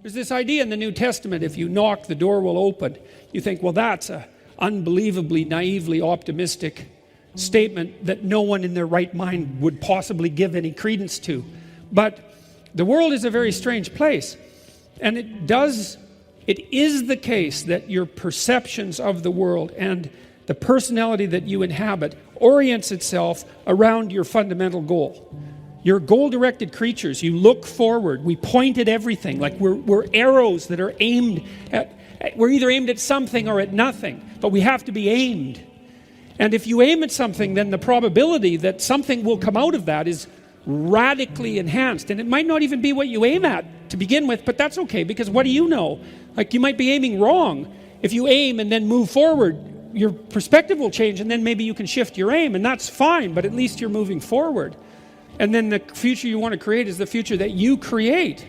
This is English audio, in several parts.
There's this idea in the New Testament, if you knock, the door will open. You think, well, that's an unbelievably, naively optimistic statement that no one in their right mind would possibly give any credence to. But the world is a very strange place. And it is the case that your perceptions of the world and the personality that you inhabit orients itself around your fundamental goal. You're goal-directed creatures. You look forward. We point at everything. Like we're arrows that are aimed at, we're either aimed at something or at nothing, but we have to be aimed. And if you aim at something, then the probability that something will come out of that is radically enhanced. And it might not even be what you aim at to begin with, but that's okay, because what do you know? Like, you might be aiming wrong. If you aim and then move forward, your perspective will change, and then maybe you can shift your aim, and that's fine, but at least you're moving forward. And then the future you want to create is the future that you create.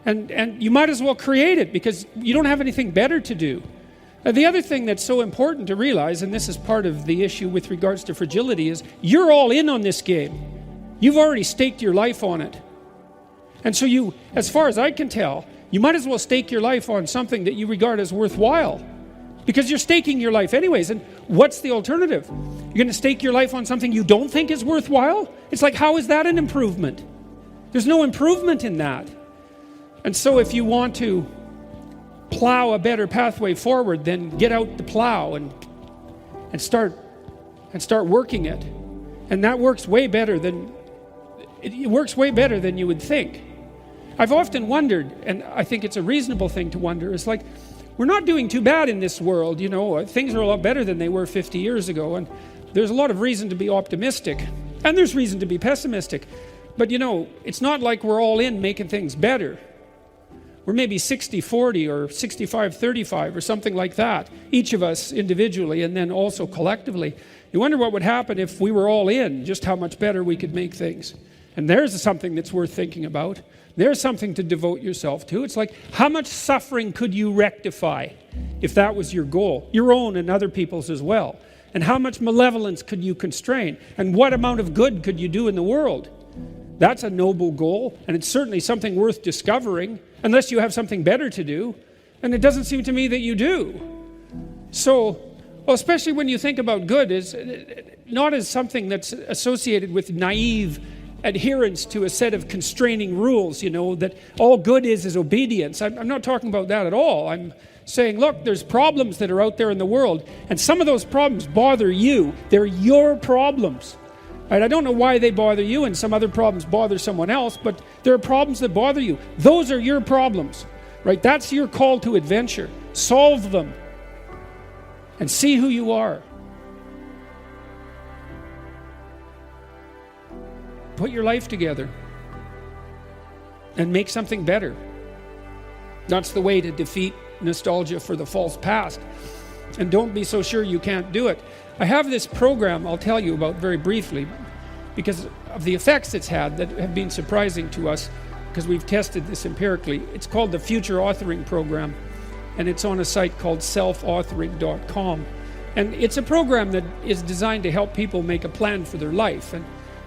And you might as well create it, because you don't have anything better to do. The other thing that's so important to realize, and this is part of the issue with regards to fragility, is you're all in on this game. You've already staked your life on it. And so you, as far as I can tell, you might as well stake your life on something that you regard as worthwhile, because you're staking your life anyways. And what's the alternative? You're going to stake your life on something you don't think is worthwhile? It's like, how is that an improvement? There's no improvement in that. And so if you want to plow a better pathway forward, then get out the plow and start working it. And that works way better than it works way better than you would think. I've often wondered, and I think it's a reasonable thing to wonder, it's like, we're not doing too bad in this world, you know. Things are a lot better than they were 50 years ago, and there's a lot of reason to be optimistic, and there's reason to be pessimistic. But you know, it's not like we're all in making things better. We're maybe 60-40 or 65-35 or something like that, each of us individually and then also collectively. You wonder what would happen if we were all in, just how much better we could make things. And there's something that's worth thinking about. There's something to devote yourself to. It's like, how much suffering could you rectify if that was your goal? Your own and other people's as well. And how much malevolence could you constrain? And what amount of good could you do in the world? That's a noble goal, and it's certainly something worth discovering, unless you have something better to do. And it doesn't seem to me that you do. So, well, especially when you think about good, is not as something that's associated with naive adherence to a set of constraining rules, you know, that all good is obedience. I'm not talking about that at all. I'm saying, look, there's problems that are out there in the world, and some of those problems bother you. They're your problems. Right? I don't know why they bother you and some other problems bother someone else, but there are problems that bother you. Those are your problems. Right? That's your call to adventure. Solve them and see who you are. Put your life together and make something better. That's the way to defeat nostalgia for the false past. And don't be so sure you can't do it. I have this program I'll tell you about very briefly, because of the effects it's had that have been surprising to us, because we've tested this empirically. It's called the Future Authoring Program, and it's on a site called selfauthoring.com. And it's a program that is designed to help people make a plan for their life. And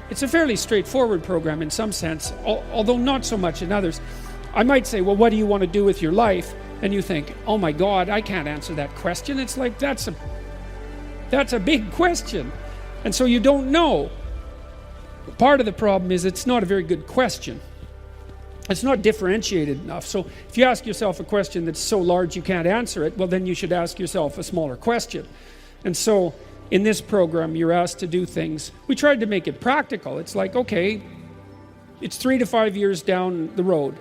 it's a fairly straightforward program in some sense, although not so much in others. I might say, well, what do you want to do with your life? And you think, oh my God, I can't answer that question. It's like, that's a big question. And so you don't know. Part of the problem is it's not a very good question. It's not differentiated enough. So if you ask yourself a question that's so large you can't answer it, well, then you should ask yourself a smaller question. And so in this program, you're asked to do things. We tried to make it practical. It's like, okay, it's 3 to 5 years down the road,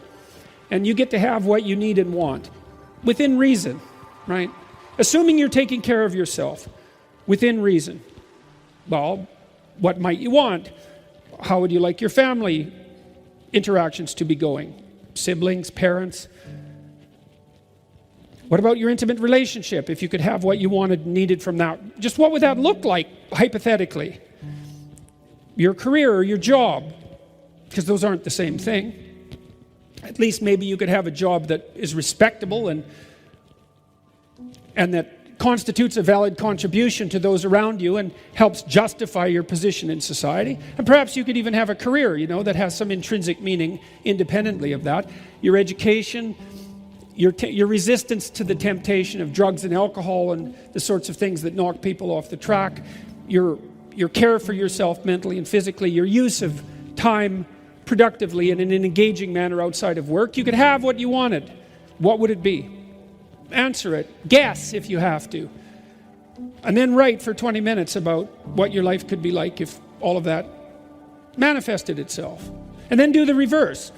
and you get to have what you need and want within reason, right? Assuming you're taking care of yourself within reason. Well, what might you want? How would you like your family interactions to be going? Siblings, parents? What about your intimate relationship? If you could have what you wanted and needed from that, just what would that look like, hypothetically? Your career or your job, because those aren't the same thing. At least maybe you could have a job that is respectable and that constitutes a valid contribution to those around you and helps justify your position in society. And perhaps you could even have a career, you know, that has some intrinsic meaning independently of that. Your education, your resistance to the temptation of drugs and alcohol and the sorts of things that knock people off the track, your care for yourself mentally and physically, your use of time productively and in an engaging manner outside of work. You could have what you wanted. What would it be? Answer it. Guess if you have to. And then write for 20 minutes about what your life could be like if all of that manifested itself. And then do the reverse.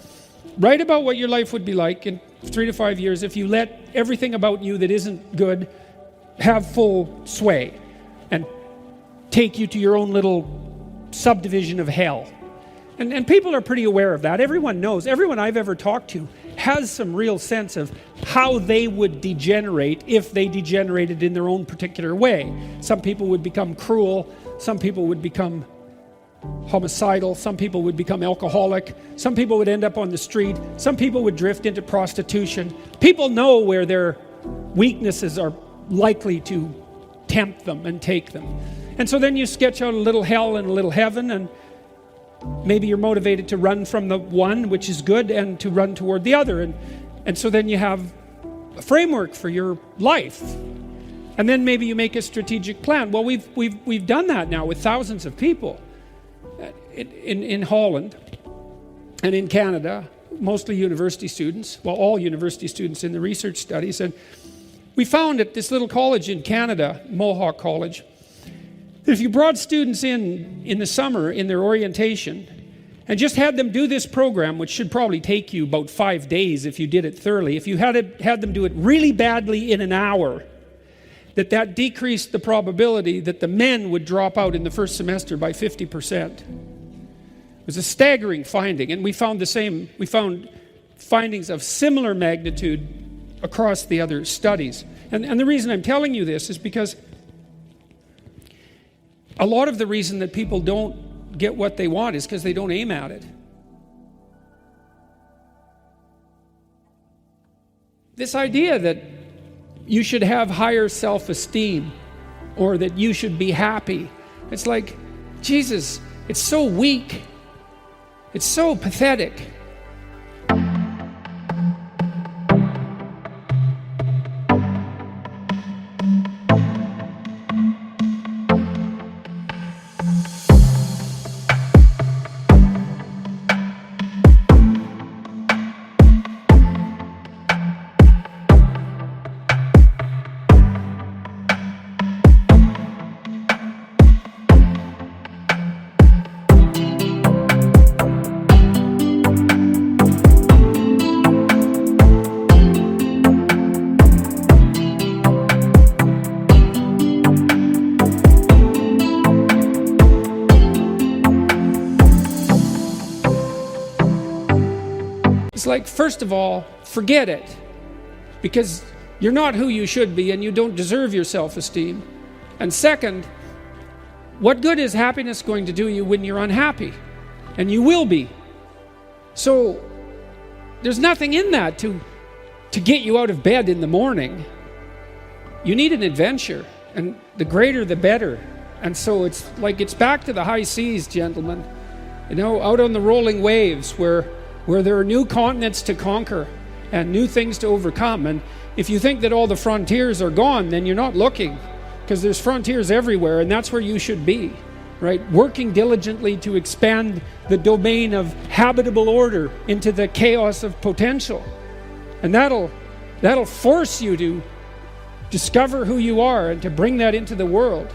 Write about what your life would be like in 3 to 5 years if you let everything about you that isn't good have full sway and take you to your own little subdivision of hell. And people are pretty aware of that. Everyone knows. Everyone I've ever talked to has some real sense of how they would degenerate if they degenerated in their own particular way. Some people would become cruel. Some people would become homicidal. Some people would become alcoholic. Some people would end up on the street. Some people would drift into prostitution. People know where their weaknesses are likely to tempt them and take them. And so then you sketch out a little hell and a little heaven, and maybe you're motivated to run from the one, which is good, and to run toward the other. And so then you have a framework for your life. And then maybe you make a strategic plan. Well, we've done that now with thousands of people in Holland and in Canada, mostly university students, well, all university students in the research studies. And we found at this little college in Canada, Mohawk College, that if you brought students in the summer in their orientation and just had them do this program, which should probably take you about 5 days if you did it thoroughly, if you had them do it really badly in an hour, that decreased the probability that the men would drop out in the first semester by 50%. It was a staggering finding, and we found findings of similar magnitude across the other studies. And the reason I'm telling you this is because a lot of the reason that people don't get what they want is because they don't aim at it. This idea that you should have higher self-esteem or that you should be happy, it's like, Jesus, it's so weak. It's so pathetic. It's like, first of all, forget it, because you're not who you should be and you don't deserve your self-esteem. And second, what good is happiness going to do you when you're unhappy? And you will be. So there's nothing in that to get you out of bed in the morning. You need an adventure, and the greater the better. And so it's back to the high seas, gentlemen. You know, out on the rolling waves where there are new continents to conquer and new things to overcome. And if you think that all the frontiers are gone, then you're not looking, because there's frontiers everywhere, and that's where you should be, right? Working diligently to expand the domain of habitable order into the chaos of potential. And that'll force you to discover who you are and to bring that into the world.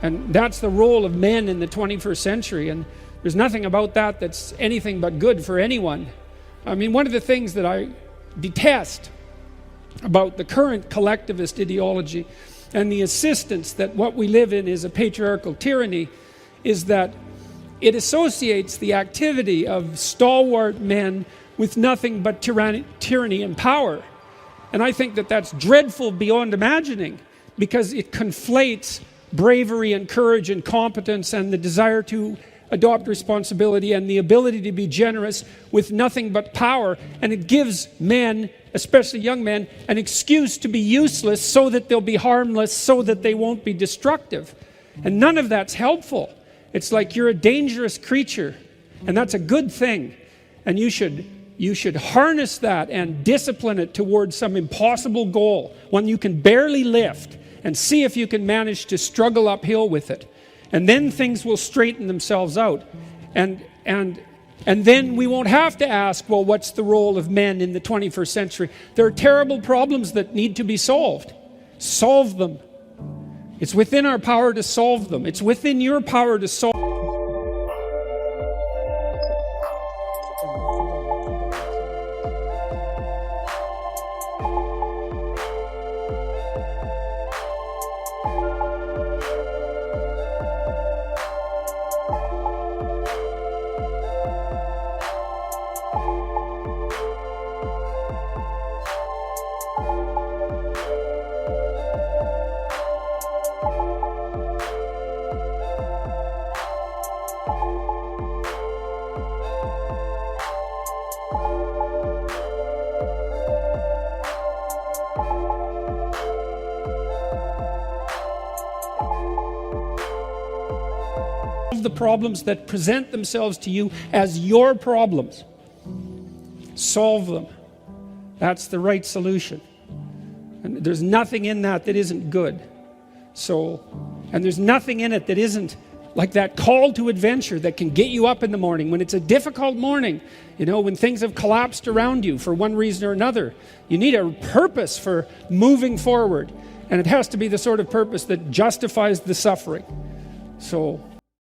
And that's the role of men in the 21st century. And there's nothing about that that's anything but good for anyone. I mean, one of the things that I detest about the current collectivist ideology and the insistence that what we live in is a patriarchal tyranny is that it associates the activity of stalwart men with nothing but tyranny and power. And I think that that's dreadful beyond imagining, because it conflates bravery and courage and competence and the desire to adopt responsibility and the ability to be generous with nothing but power. And it gives men, especially young men, an excuse to be useless so that they'll be harmless, so that they won't be destructive. And none of that's helpful. It's like you're a dangerous creature, and that's a good thing. And you should you should harness that and discipline it towards some impossible goal, one you can barely lift, and see if you can manage to struggle uphill with it. And then things will straighten themselves out. And then we won't have to ask, well, what's the role of men in the 21st century? There are terrible problems that need to be solved. Solve them. It's within our power to solve them. It's within your power to solve them. The problems that present themselves to you as your problems. Solve them. That's the right solution. And there's nothing in that that isn't good. And there's nothing in it that isn't like that call to adventure that can get you up in the morning when it's a difficult morning, when things have collapsed around you for one reason or another. You need a purpose for moving forward, and it has to be the sort of purpose that justifies the suffering. So